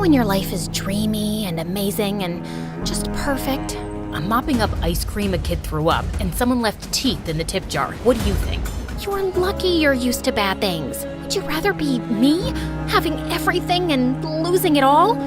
when your life is dreamy and amazing and just perfect? I'm mopping up ice cream a kid threw up, and someone left teeth in the tip jar. What do you think? You're lucky you're used to bad things. Would you rather be me, having everything and losing it all?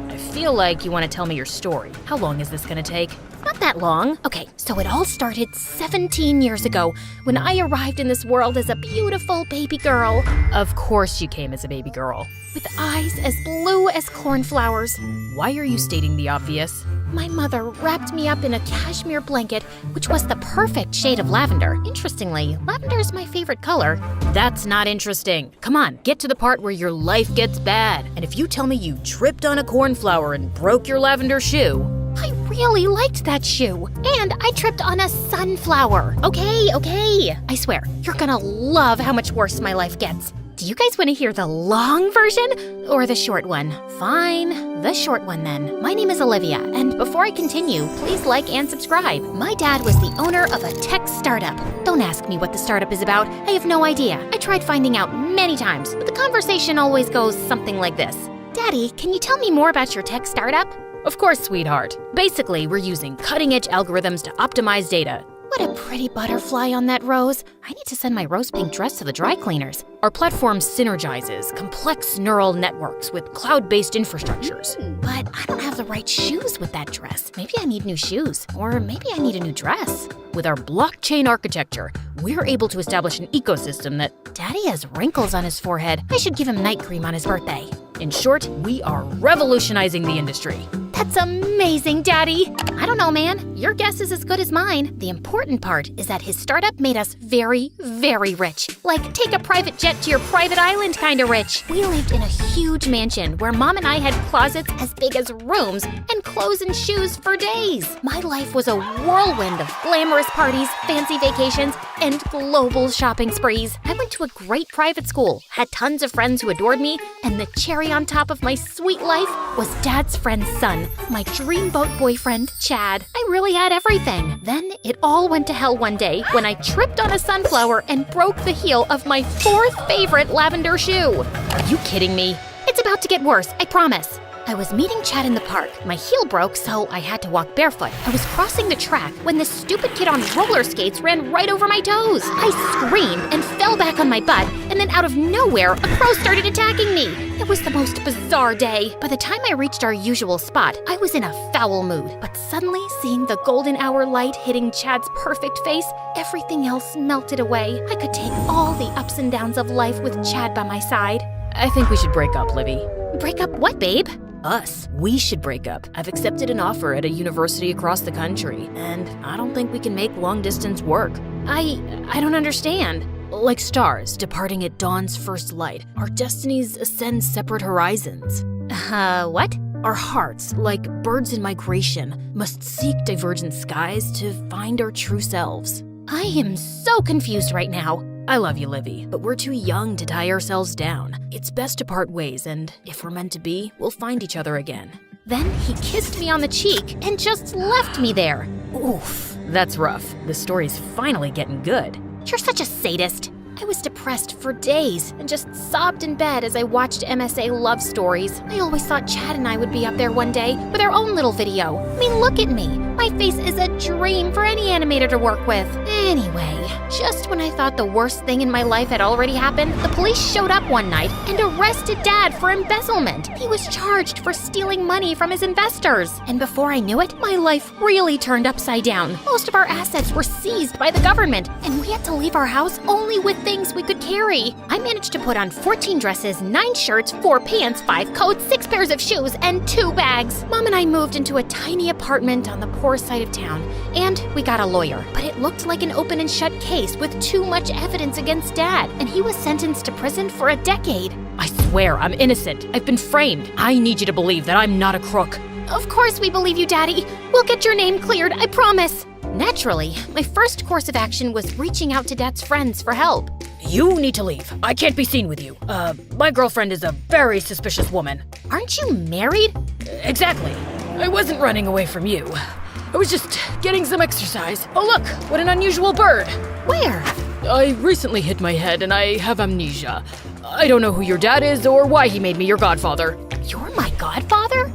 I feel like you want to tell me your story. How long is this gonna take? Not that long. Okay, so it all started 17 years ago when I arrived in this world as a beautiful baby girl. Of course you came as a baby girl. With eyes as blue as cornflowers. Why are you stating the obvious? My mother wrapped me up in a cashmere blanket, which was the perfect shade of lavender. Interestingly, lavender is my favorite color. That's not interesting. Come on, get to the part where your life gets bad. And if you tell me you tripped on a cornflower and broke your lavender shoe… I really liked that shoe. And I tripped on a sunflower. Okay. I swear, you're gonna love how much worse my life gets. Do you guys want to hear the long version or the short one? Fine, the short one then. My name is Olivia, and before I continue, please like and subscribe. My dad was the owner of a tech startup. Don't ask me what the startup is about. I have no idea. I tried finding out many times, but the conversation always goes something like this. Daddy, can you tell me more about your tech startup? Of course, sweetheart. Basically, we're using cutting-edge algorithms to optimize data. What a pretty butterfly on that rose. I need to send my rose pink dress to the dry cleaners. Our platform synergizes complex neural networks with cloud-based infrastructures. But I don't have the right shoes with that dress. Maybe I need new shoes, or maybe I need a new dress. With our blockchain architecture, we're able to establish an ecosystem that… Daddy has wrinkles on his forehead. I should give him night cream on his birthday. In short, we are revolutionizing the industry. That's amazing, Daddy! I don't know, man. Your guess is as good as mine. The important part is that his startup made us very, very rich. Like, take a private jet to your private island kind of rich. We lived in a huge mansion where Mom and I had closets as big as rooms and clothes and shoes for days. My life was a whirlwind of glamorous parties, fancy vacations, and global shopping sprees. I went to a great private school, had tons of friends who adored me, and the cherry on top of my sweet life was Dad's friend's son, my dreamboat boyfriend, Chad. I really had everything. Then it all went to hell one day when I tripped on a sunflower and broke the heel of my fourth favorite lavender shoe. Are you kidding me? It's about to get worse, I promise. I was meeting Chad in the park. My heel broke, so I had to walk barefoot. I was crossing the track when this stupid kid on roller skates ran right over my toes. I screamed and fell back on my butt, and then out of nowhere, a crow started attacking me. It was the most bizarre day. By the time I reached our usual spot, I was in a foul mood. But suddenly, seeing the golden hour light hitting Chad's perfect face, everything else melted away. I could take all the ups and downs of life with Chad by my side. I think we should break up, Livy. Break up what, babe? Us. We should break up. I've accepted an offer at a university across the country, and I don't think we can make long distance work. I don't understand. Like stars departing at dawn's first light, our destinies ascend separate horizons. What? Our hearts, like birds in migration, must seek divergent skies to find our true selves. I am so confused right now. I love you, Livy, but we're too young to tie ourselves down. It's best to part ways, and if we're meant to be, we'll find each other again. Then he kissed me on the cheek and just left me there. Oof, that's rough. The story's finally getting good. You're such a sadist. I was depressed for days and just sobbed in bed as I watched MSA love stories. I always thought Chad and I would be up there one day with our own little video. I mean, look at me. My face is a dream for any animator to work with. Anyway, just when I thought the worst thing in my life had already happened, the police showed up one night and arrested Dad for embezzlement. He was charged for stealing money from his investors. And before I knew it, my life really turned upside down. Most of our assets were seized by the government, and we had to leave our house only with things we could carry. I managed to put on 14 dresses, 9 shirts, 4 pants, 5 coats, 6 pairs of shoes, and 2 bags. Mom and I moved into a tiny apartment on the poor side of town, and we got a lawyer. But it looked like an open and shut case with too much evidence against Dad, and he was sentenced to prison for a decade. I swear I'm innocent. I've been framed. I need you to believe that I'm not a crook. Of course we believe you, Daddy. We'll get your name cleared, I promise. Naturally, my first course of action was reaching out to Dad's friends for help. You need to leave. I can't be seen with you. My girlfriend is a very suspicious woman. Aren't you married? Exactly. I wasn't running away from you. I was just getting some exercise. Oh look, what an unusual bird. Where? I recently hit my head and I have amnesia. I don't know who your dad is or why he made me your godfather. You're my godfather?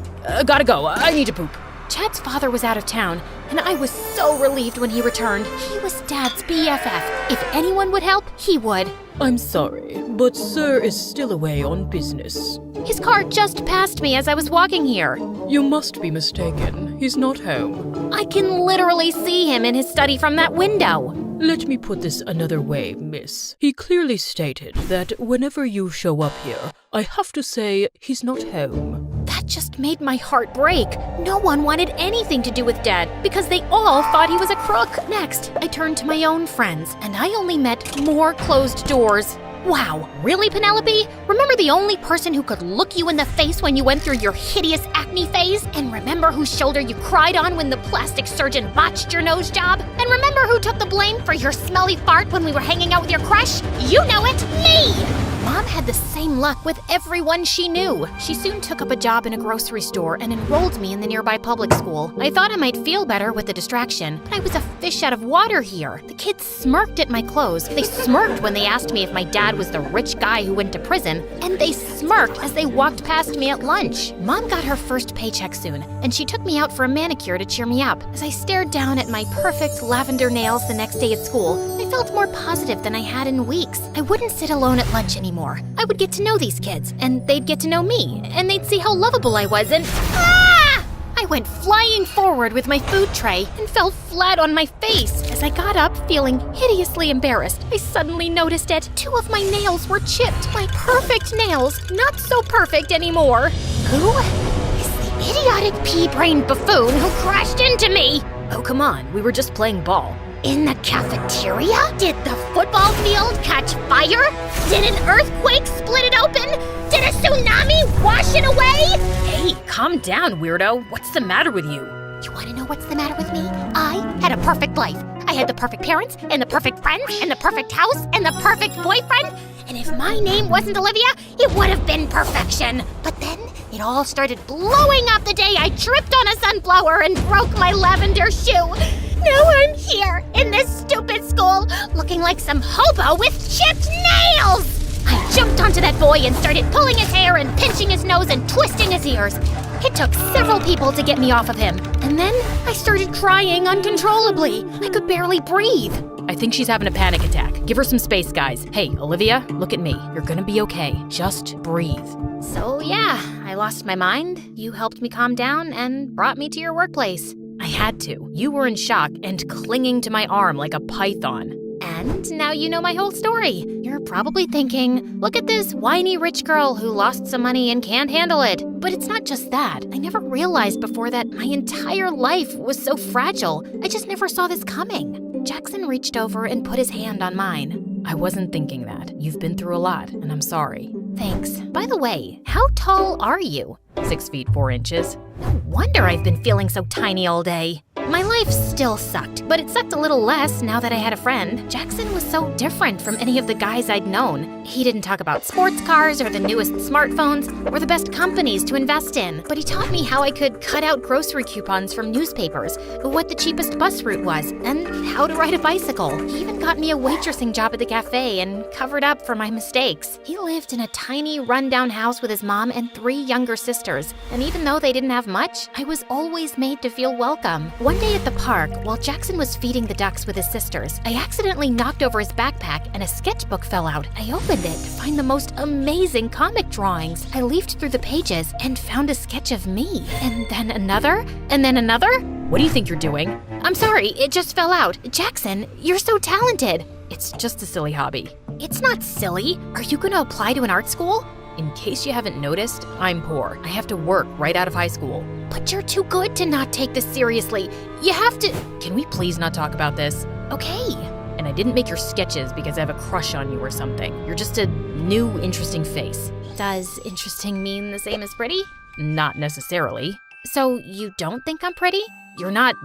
Gotta go. I need to poop. Chad's father was out of town, and I was so relieved when he returned. He was Dad's BFF. If anyone would help, he would. I'm sorry, but Sir is still away on business. His car just passed me as I was walking here. You must be mistaken. He's not home. I can literally see him in his study from that window. Let me put this another way, miss. He clearly stated that whenever you show up here, I have to say he's not home. That just made my heart break. No one wanted anything to do with Dad because they all thought he was a crook. Next, I turned to my own friends, and I only met more closed doors. Wow, really, Penelope? Remember the only person who could look you in the face when you went through your hideous acne phase? And remember whose shoulder you cried on when the plastic surgeon botched your nose job? And remember who took the blame for your smelly fart when we were hanging out with your crush? You know it, me! Mom had the same luck with everyone she knew. She soon took up a job in a grocery store and enrolled me in the nearby public school. I thought I might feel better with the distraction, but I was a fish out of water here. The kids smirked at my clothes. They smirked when they asked me if my dad was the rich guy who went to prison, and they smirked as they walked past me at lunch. Mom got her first paycheck soon, and she took me out for a manicure to cheer me up. As I stared down at my perfect lavender nails the next day at school, I felt more positive than I had in weeks. I wouldn't sit alone at lunch anymore. I would get to know these kids, and they'd get to know me, and they'd see how lovable I was, and I went flying forward with my food tray and fell flat on my face. As I got up, feeling hideously embarrassed, I suddenly noticed it. 2 of my nails were chipped. My perfect nails, not so perfect anymore. Who is the idiotic pea-brained buffoon who crashed into me? Oh, come on. We were just playing ball. In the cafeteria? Did the football field catch fire? Did an earthquake split it open? Did a tsunami wash it away? Hey, calm down, weirdo. What's the matter with you? You want to know what's the matter with me? I had a perfect life. I had the perfect parents, and the perfect friends, and the perfect house, and the perfect boyfriend. And if my name wasn't Olivia, it would have been perfection. But then it all started blowing up the day I tripped on a sunflower and broke my lavender shoe. Now I'm here in this stupid school, looking like some hobo with chipped nails! I jumped onto that boy and started pulling his hair and pinching his nose and twisting his ears. It took several people to get me off of him. And then I started crying uncontrollably. I could barely breathe. I think she's having a panic attack. Give her some space, guys. Hey, Olivia, look at me. You're gonna be okay. Just breathe. So yeah, I lost my mind. You helped me calm down and brought me to your workplace. I had to. You were in shock and clinging to my arm like a python. And now you know my whole story. You're probably thinking, look at this whiny rich girl who lost some money and can't handle it. But it's not just that. I never realized before that my entire life was so fragile. I just never saw this coming. Jackson reached over and put his hand on mine. I wasn't thinking that. You've been through a lot, and I'm sorry. Thanks. By the way, how tall are you? 6 feet 4 inches. No wonder I've been feeling so tiny all day. My life still sucked, but it sucked a little less now that I had a friend. Jackson was so different from any of the guys I'd known. He didn't talk about sports cars or the newest smartphones or the best companies to invest in, but he taught me how I could cut out grocery coupons from newspapers, what the cheapest bus route was, and how to ride a bicycle. He even got me a waitressing job at the cafe and covered up for my mistakes. He lived in a tiny, rundown house with his mom and 3 younger sisters, and even though they didn't have much, I was always made to feel welcome. One day at the park, while Jackson was feeding the ducks with his sisters, I accidentally knocked over his backpack and a sketchbook fell out. I opened it to find the most amazing comic drawings. I leafed through the pages and found a sketch of me, and then another, and then another. What do you think you're doing? I'm sorry, it just fell out. Jackson, you're so talented. It's just a silly hobby. It's not silly. Are you going to apply to an art school? In case you haven't noticed, I'm poor. I have to work right out of high school. But you're too good to not take this seriously. You have to… Can we please not talk about this? Okay. And I didn't make your sketches because I have a crush on you or something. You're just a new, interesting face. Does interesting mean the same as pretty? Not necessarily. So you don't think I'm pretty? You're not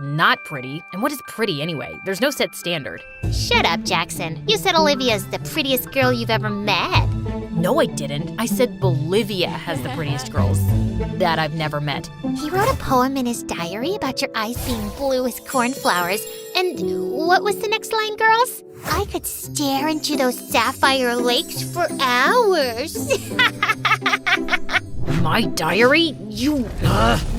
pretty. And what is pretty anyway? There's no set standard. Shut up, Jackson. You said Olivia's the prettiest girl you've ever met. No, I didn't. I said Bolivia has the prettiest girls that I've never met. He wrote a poem in his diary about your eyes being blue as cornflowers. And what was the next line, girls? I could stare into those sapphire lakes for hours. My diary? You,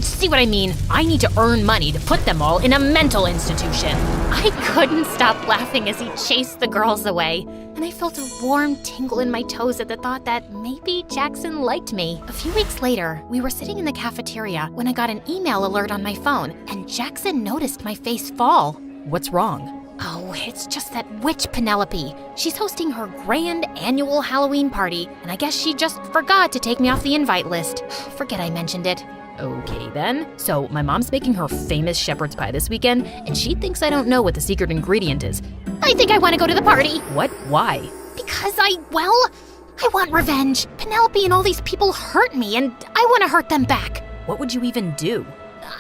see what I mean? I need to earn money to put them all in a mental institution. I couldn't stop laughing as he chased the girls away, and I felt a warm tingle in my toes at the thought that maybe Jackson liked me. A few weeks later, we were sitting in the cafeteria when I got an email alert on my phone, and Jackson noticed my face fall. What's wrong? Oh, it's just that witch Penelope. She's hosting her grand annual Halloween party, and I guess she just forgot to take me off the invite list. Forget I mentioned it. Okay then. So my mom's making her famous shepherd's pie this weekend, and she thinks I don't know what the secret ingredient is. I think I want to go to the party. What? Why? Because I want revenge. Penelope and all these people hurt me, and I want to hurt them back. What would you even do?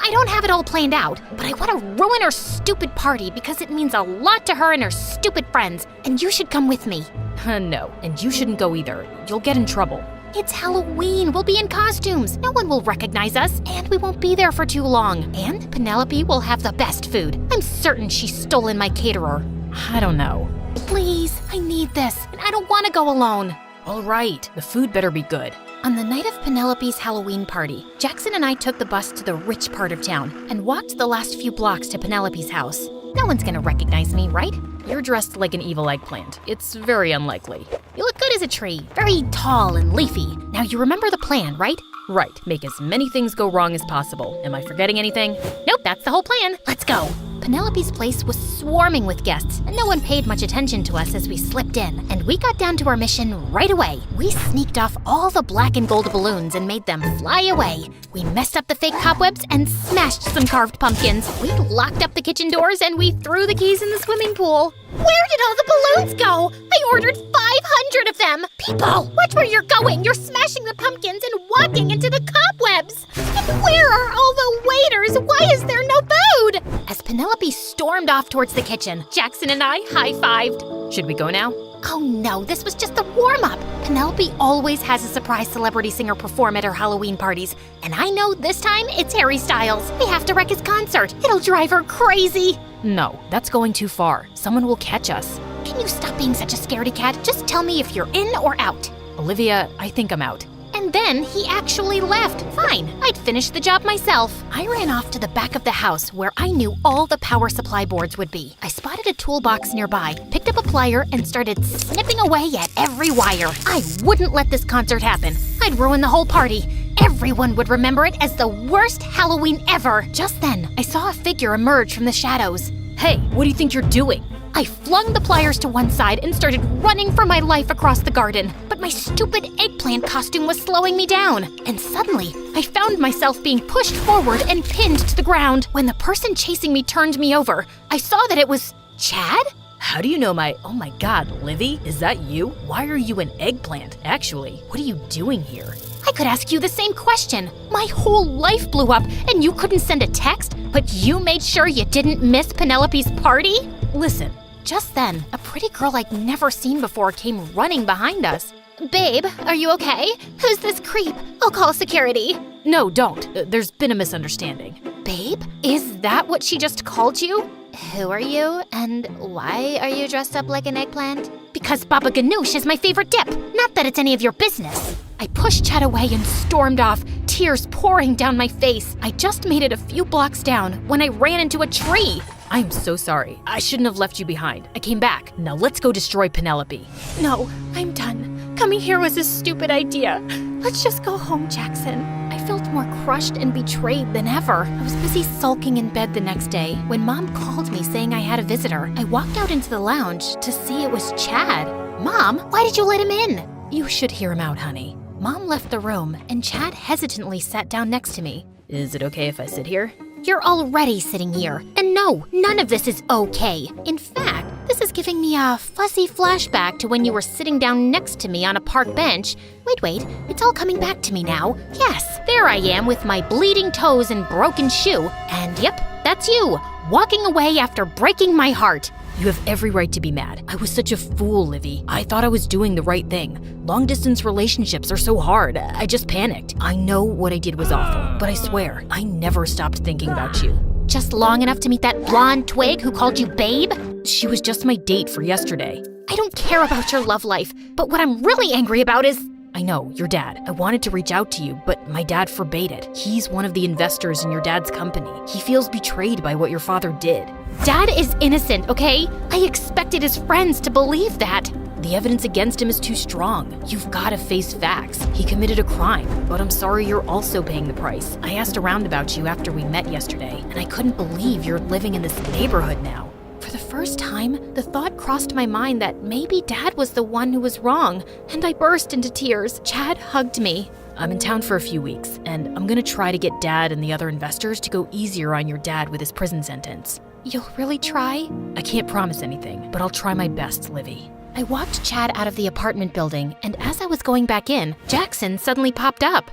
I don't have it all planned out, but I want to ruin her stupid party because it means a lot to her and her stupid friends, and you should come with me. No, and you shouldn't go either. You'll get in trouble. It's Halloween. We'll be in costumes. No one will recognize us, and we won't be there for too long. And Penelope will have the best food. I'm certain she stole in my caterer. I don't know. Please, I need this, and I don't want to go alone. All right, the food better be good. On the night of Penelope's Halloween party, Jackson and I took the bus to the rich part of town and walked the last few blocks to Penelope's house. No one's gonna recognize me, right? You're dressed like an evil eggplant. It's very unlikely. You look good as a tree, very tall and leafy. Now you remember the plan, right? Right, make as many things go wrong as possible. Am I forgetting anything? Nope, that's the whole plan. Let's go. Penelope's place was swarming with guests, and no one paid much attention to us as we slipped in. And we got down to our mission right away. We sneaked off all the black and gold balloons and made them fly away. We messed up the fake cobwebs and smashed some carved pumpkins. We locked up the kitchen doors and we threw the keys in the swimming pool. Where did all the balloons go? I ordered 500 of them. People, watch where you're going. You're smashing the pumpkins and walking into the cobwebs. And where are all the waiters? Why is there no food? As Penelope stormed off towards the kitchen, Jackson and I high-fived. Should we go now? Oh no, this was just the warm-up. Penelope always has a surprise celebrity singer perform at her Halloween parties, and I know this time it's Harry Styles. We have to wreck his concert. It'll drive her crazy. No, that's going too far. Someone will catch us. Can you stop being such a scaredy cat? Just tell me if you're in or out. Olivia, I think I'm out. And then he actually left. Fine, I'd finish the job myself. I ran off to the back of the house where I knew all the power supply boards would be. I spotted a toolbox nearby, picked up a plier, and started snipping away at every wire. I wouldn't let this concert happen. I'd ruin the whole party. Everyone would remember it as the worst Halloween ever. Just then, I saw a figure emerge from the shadows. Hey, what do you think you're doing? I flung the pliers to one side and started running for my life across the garden. But my stupid eggplant costume was slowing me down. And suddenly, I found myself being pushed forward and pinned to the ground. When the person chasing me turned me over, I saw that it was Chad? How do you know oh my god, Livy, is that you? Why are you an eggplant? Actually, what are you doing here? I could ask you the same question. My whole life blew up and you couldn't send a text, but you made sure you didn't miss Penelope's party? Listen. Just then, a pretty girl I'd never seen before came running behind us. Babe, are you okay? Who's this creep? I'll call security. No, don't. There's been a misunderstanding. Babe? Is that what she just called you? Who are you, and why are you dressed up like an eggplant? Because Baba Ganoush is my favorite dip, not that it's any of your business. I pushed Chad away and stormed off, tears pouring down my face. I just made it a few blocks down when I ran into a tree. I'm so sorry. I shouldn't have left you behind. I came back. Now let's go destroy Penelope. No, I'm done. Coming here was a stupid idea. Let's just go home, Jackson. I felt more crushed and betrayed than ever. I was busy sulking in bed the next day when Mom called me saying I had a visitor. I walked out into the lounge to see it was Chad. Mom, why did you let him in? You should hear him out, honey. Mom left the room and Chad hesitantly sat down next to me. Is it okay if I sit here? You're already sitting here. And no, none of this is okay. In fact, this is giving me a fuzzy flashback to when you were sitting down next to me on a park bench. Wait, it's all coming back to me now. Yes, there I am with my bleeding toes and broken shoe. And yep, that's you, walking away after breaking my heart. You have every right to be mad. I was such a fool, Livy. I thought I was doing the right thing. Long-distance relationships are so hard. I just panicked. I know what I did was awful, but I swear, I never stopped thinking about you. Just long enough to meet that blonde twig who called you babe? She was just my date for yesterday. I don't care about your love life, but what I'm really angry about is... I know, your dad. I wanted to reach out to you, but my dad forbade it. He's one of the investors in your dad's company. He feels betrayed by what your father did. Dad is innocent, okay? I expected his friends to believe that. The evidence against him is too strong. You've got to face facts. He committed a crime, but I'm sorry you're also paying the price. I asked around about you after we met yesterday, and I couldn't believe you're living in this neighborhood now. For the first time, the thought crossed my mind that maybe Dad was the one who was wrong, and I burst into tears. Chad hugged me. I'm in town for a few weeks, and I'm gonna try to get Dad and the other investors to go easier on your dad with his prison sentence. You'll really try? I can't promise anything, but I'll try my best, Livy. I walked Chad out of the apartment building, and as I was going back in, Jackson suddenly popped up.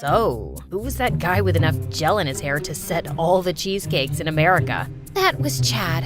So, who was that guy with enough gel in his hair to set all the cheesecakes in America? That was Chad.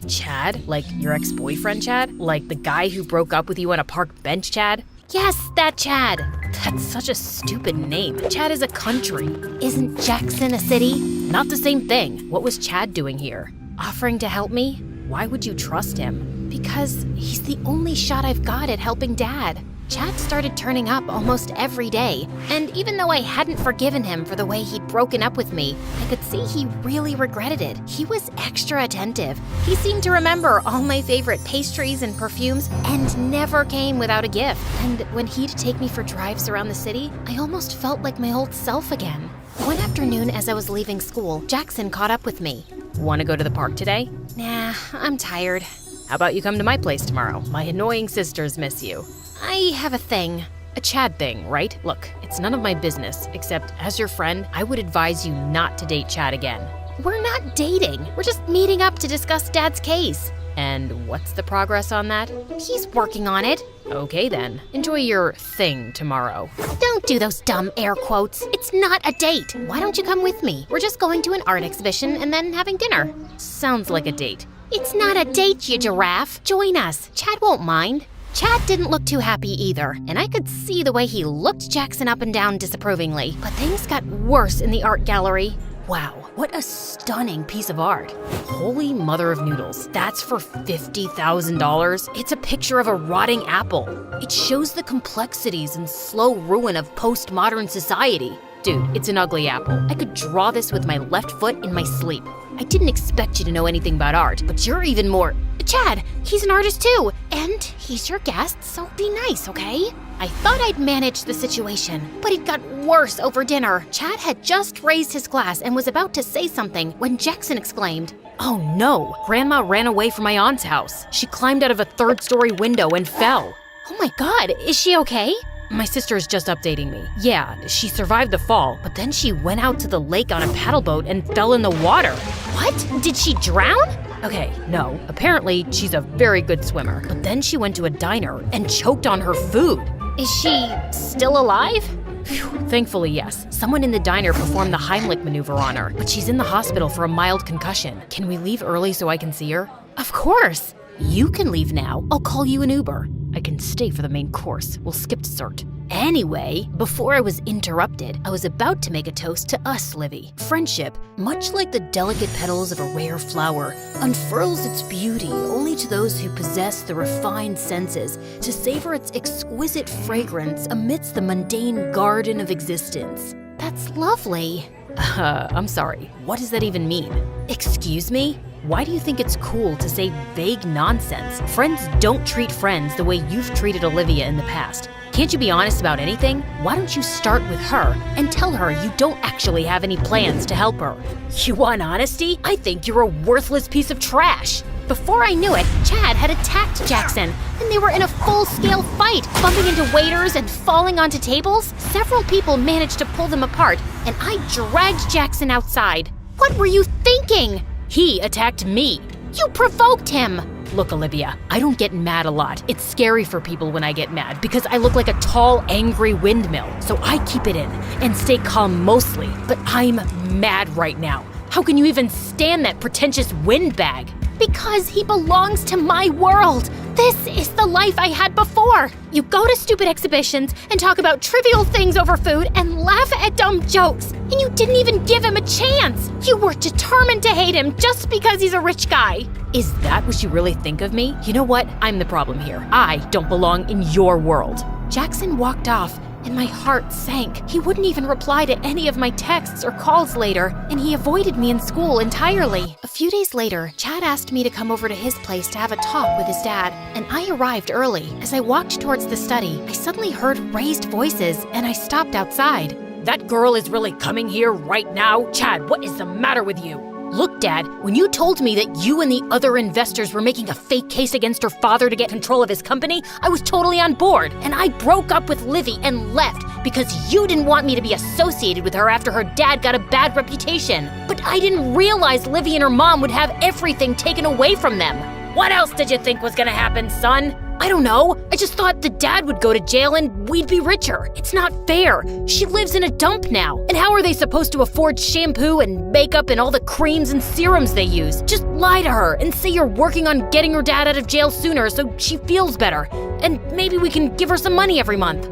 Chad? Like your ex-boyfriend Chad? Like the guy who broke up with you on a park bench Chad? Yes, that Chad. That's such a stupid name. Chad is a country. Isn't Jackson a city? Not the same thing. What was Chad doing here? Offering to help me? Why would you trust him? Because he's the only shot I've got at helping Dad. Chad started turning up almost every day, and even though I hadn't forgiven him for the way he'd broken up with me, I could see he really regretted it. He was extra attentive. He seemed to remember all my favorite pastries and perfumes, and never came without a gift. And when he'd take me for drives around the city, I almost felt like my old self again. One afternoon as I was leaving school, Jackson caught up with me. Want to go to the park today? Nah, I'm tired. How about you come to my place tomorrow? My annoying sisters miss you. I have a thing. A Chad thing, right? Look, it's none of my business, except as your friend, I would advise you not to date Chad again. We're not dating. We're just meeting up to discuss Dad's case. And what's the progress on that? He's working on it. Okay then. Enjoy your thing tomorrow. Don't do those dumb air quotes. It's not a date. Why don't you come with me? We're just going to an art exhibition and then having dinner. Sounds like a date. It's not a date, you giraffe. Join us. Chad won't mind. Chad didn't look too happy either, and I could see the way he looked Jackson up and down disapprovingly. But things got worse in the art gallery. Wow, what a stunning piece of art. Holy mother of noodles, that's for $50,000? It's a picture of a rotting apple. It shows the complexities and slow ruin of postmodern society. Dude, it's an ugly apple. I could draw this with my left foot in my sleep. I didn't expect you to know anything about art, but you're even more… Chad, he's an artist too, and he's your guest, so be nice, okay? I thought I'd manage the situation, but it got worse over dinner. Chad had just raised his glass and was about to say something when Jackson exclaimed, "Oh no, Grandma ran away from my aunt's house. She climbed out of a third-story window and fell." "Oh my God, is she okay?" My sister is just updating me. Yeah, she survived the fall, but then she went out to the lake on a paddle boat and fell in the water. What? Did she drown? Okay, no. Apparently, she's a very good swimmer. But then she went to a diner and choked on her food. Is she still alive? Phew, thankfully, yes. Someone in the diner performed the Heimlich maneuver on her, but she's in the hospital for a mild concussion. Can we leave early so I can see her? Of course. You can leave now. I'll call you an Uber. I can stay for the main course. We'll skip dessert. Anyway, before I was interrupted, I was about to make a toast to us, Livy. Friendship, much like the delicate petals of a rare flower, unfurls its beauty only to those who possess the refined senses to savor its exquisite fragrance amidst the mundane garden of existence. That's lovely. I'm sorry. What does that even mean? Excuse me? Why do you think it's cool to say vague nonsense? Friends don't treat friends the way you've treated Olivia in the past. Can't you be honest about anything? Why don't you start with her and tell her you don't actually have any plans to help her? You want honesty? I think you're a worthless piece of trash. Before I knew it, Chad had attacked Jackson, and they were in a full-scale fight, bumping into waiters and falling onto tables. Several people managed to pull them apart, and I dragged Jackson outside. What were you thinking? He attacked me. You provoked him. Look, Olivia, I don't get mad a lot. It's scary for people when I get mad because I look like a tall, angry windmill. So I keep it in and stay calm mostly. But I'm mad right now. How can you even stand that pretentious windbag? Because he belongs to my world. This is the life I had before. You go to stupid exhibitions and talk about trivial things over food and laugh at dumb jokes. And you didn't even give him a chance. You were determined to hate him just because he's a rich guy. Is that what you really think of me? You know what? I'm the problem here. I don't belong in your world. Jackson walked off, and my heart sank. He wouldn't even reply to any of my texts or calls later, and he avoided me in school entirely. A few days later, Chad asked me to come over to his place to have a talk with his dad, and I arrived early. As I walked towards the study, I suddenly heard raised voices, and I stopped outside. That girl is really coming here right now? Chad, what is the matter with you? Look, Dad, when you told me that you and the other investors were making a fake case against her father to get control of his company, I was totally on board. And I broke up with Livy and left because you didn't want me to be associated with her after her dad got a bad reputation. But I didn't realize Livy and her mom would have everything taken away from them. What else did you think was gonna happen, son? I don't know. I just thought the dad would go to jail and we'd be richer. It's not fair. She lives in a dump now. And how are they supposed to afford shampoo and makeup and all the creams and serums they use? Just lie to her and say you're working on getting her dad out of jail sooner so she feels better. And maybe we can give her some money every month.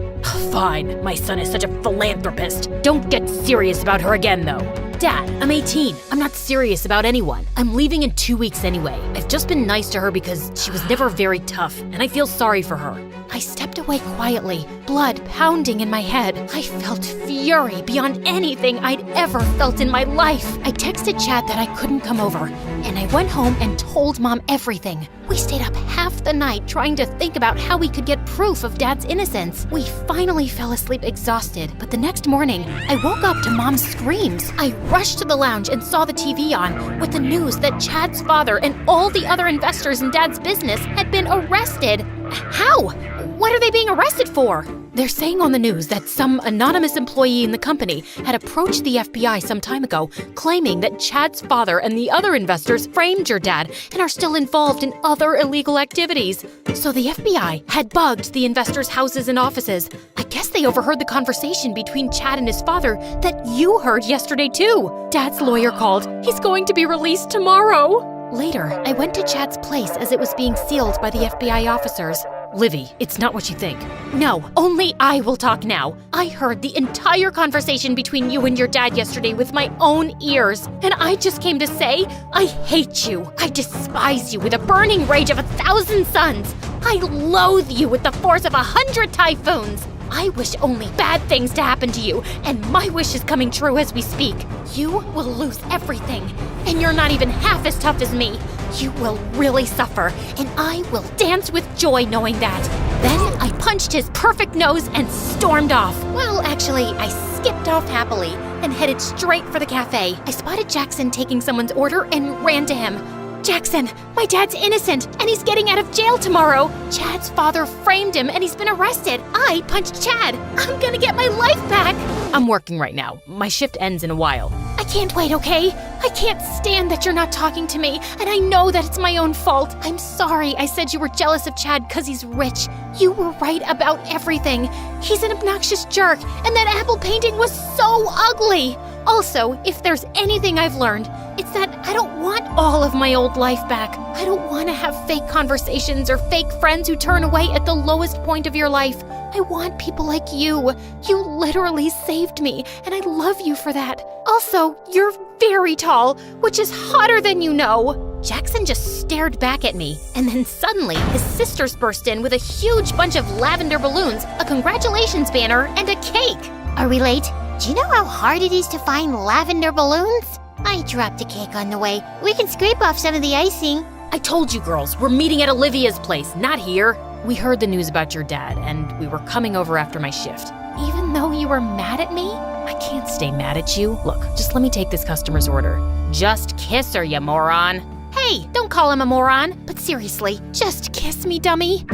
Fine. My son is such a philanthropist. Don't get serious about her again, though. Dad, I'm 18. I'm not serious about anyone. I'm leaving in 2 weeks anyway. I've just been nice to her because she was never very tough, and I feel sorry for her. I stepped away quietly, blood pounding in my head. I felt fury beyond anything I'd ever felt in my life. I texted Chad that I couldn't come over, and I went home and told Mom everything. We stayed up half the night trying to think about how we could get proof of Dad's innocence. We finally fell asleep exhausted, but the next morning, I woke up to Mom's screams. I rushed to the lounge and saw the TV on with the news that Chad's father and all the other investors in Dad's business had been arrested. How? What are they being arrested for? They're saying on the news that some anonymous employee in the company had approached the FBI some time ago, claiming that Chad's father and the other investors framed your dad and are still involved in other illegal activities. So the FBI had bugged the investors' houses and offices. I guess they overheard the conversation between Chad and his father that you heard yesterday too. Dad's lawyer called. He's going to be released tomorrow. Later, I went to Chad's place as it was being sealed by the FBI officers. Livy, it's not what you think. No, only I will talk now. I heard the entire conversation between you and your dad yesterday with my own ears, and I just came to say, I hate you. I despise you with a burning rage of 1,000 suns. I loathe you with the force of 100 typhoons. I wish only bad things to happen to you, and my wish is coming true as we speak. You will lose everything, and you're not even half as tough as me. You will really suffer, and I will dance with joy knowing that. Then I punched his perfect nose and stormed off. Well, actually, I skipped off happily and headed straight for the cafe. I spotted Jackson taking someone's order and ran to him. Jackson, my dad's innocent, and he's getting out of jail tomorrow. Chad's father framed him, and he's been arrested. I punched Chad. I'm gonna get my life back. I'm working right now. My shift ends in a while. I can't wait, okay? I can't stand that you're not talking to me, and I know that it's my own fault. I'm sorry I said you were jealous of Chad because he's rich. You were right about everything. He's an obnoxious jerk, and that apple painting was so ugly. Also, if there's anything I've learned, it's that I don't want all of my old life back. I don't want to have fake conversations or fake friends who turn away at the lowest point of your life. I want people like you. You literally saved me, and I love you for that. Also, you're very tall, which is hotter than you know. Jackson just stared back at me, and then suddenly his sisters burst in with a huge bunch of lavender balloons, a congratulations banner, and a cake. Are we late? Do you know how hard it is to find lavender balloons? I dropped a cake on the way. We can scrape off some of the icing. I told you girls, we're meeting at Olivia's place, not here. We heard the news about your dad, and we were coming over after my shift. Even though you were mad at me? I can't stay mad at you. Look, just let me take this customer's order. Just kiss her, you moron. Hey, don't call him a moron. But seriously, just kiss me, dummy.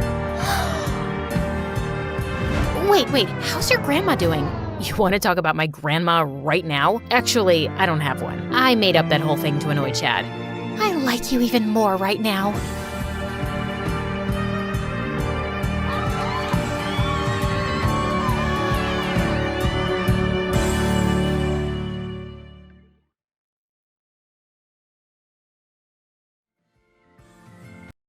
Wait, how's your grandma doing? You want to talk about my grandma right now? Actually, I don't have one. I made up that whole thing to annoy Chad. I like you even more right now.